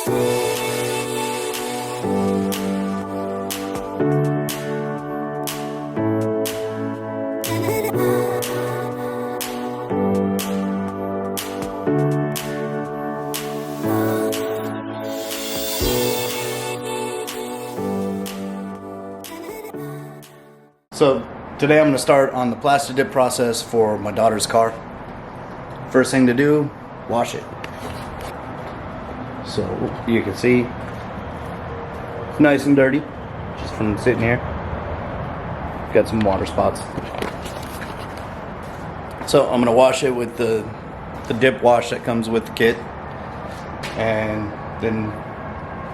So today I'm going to start on the PlastiDipped process for my daughter's car. First thing to do, wash it. So you can see it's nice and dirty just from sitting here. Got some water spots. So I'm going to wash it with the dip wash that comes with the kit, and then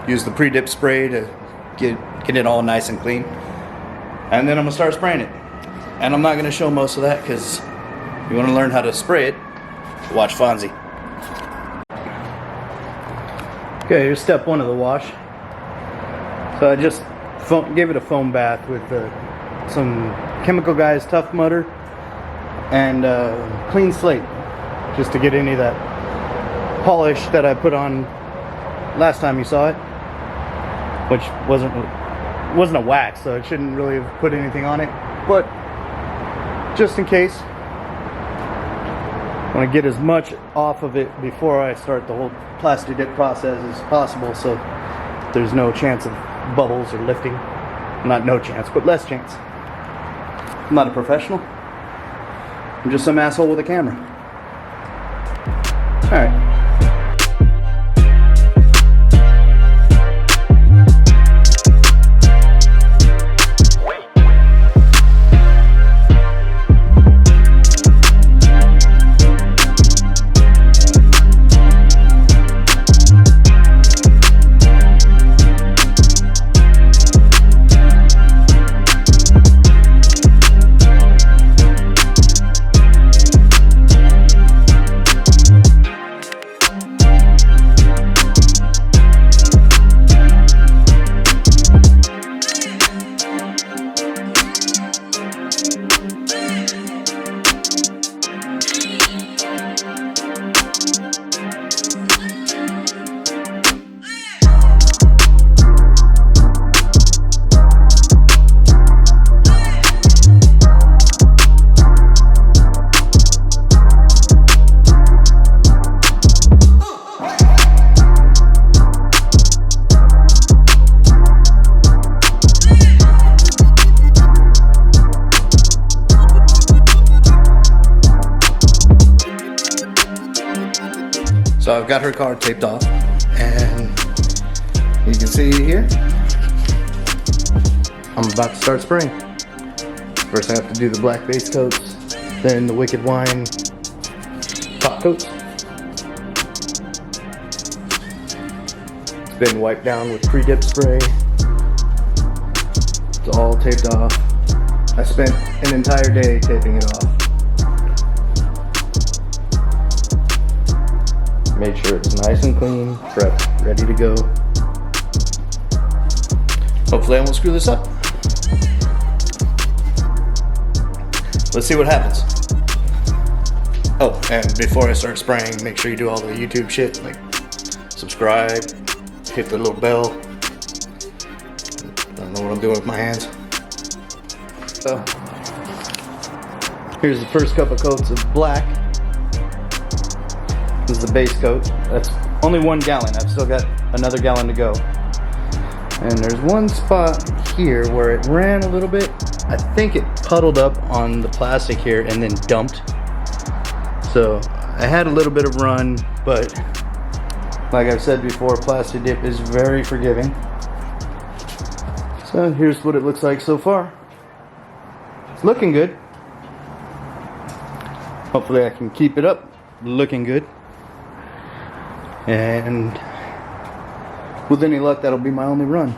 use the pre-dip spray to get it all nice and clean. And then I'm going to start spraying it. And I'm not going to show most of that because you want to learn how to spray it, watch Fonzie. Okay, here's step one of the wash. So I just gave it a foam bath with some Chemical Guys Tough Mudder and clean slate, just to get any of that polish that I put on last time you saw it, which wasn't a wax, so it shouldn't really have put anything on it, but just in case, I want to get as much off of it before I start the whole PlastiDipped process as possible, so there's no chance of bubbles or lifting. Not no chance, but less chance. I'm not a professional. I'm just some asshole with a camera. Alright. So I've got her car taped off, and you can see here, I'm about to start spraying. First I have to do the black base coats, then the Wicked Wine top coats. It's been wiped down with pre-dip spray. It's all taped off. I spent an entire day taping it off. Made sure it's nice and clean, prepped, ready to go. Hopefully I won't screw this up. Let's see what happens. Oh, and before I start spraying, make sure you do all the YouTube shit, like subscribe, hit the little bell. I don't know what I'm doing with my hands. So, here's the first couple coats of black. This is the base coat. That's only 1 gallon. I've still got another gallon to go. And there's one spot here where it ran a little bit. I think it puddled up on the plastic here and then dumped. So I had a little bit of run, but like I've said before, PlastiDipped is very forgiving. So here's what it looks like so far. It's looking good. Hopefully I can keep it up looking good. And with any luck, that'll be my only run.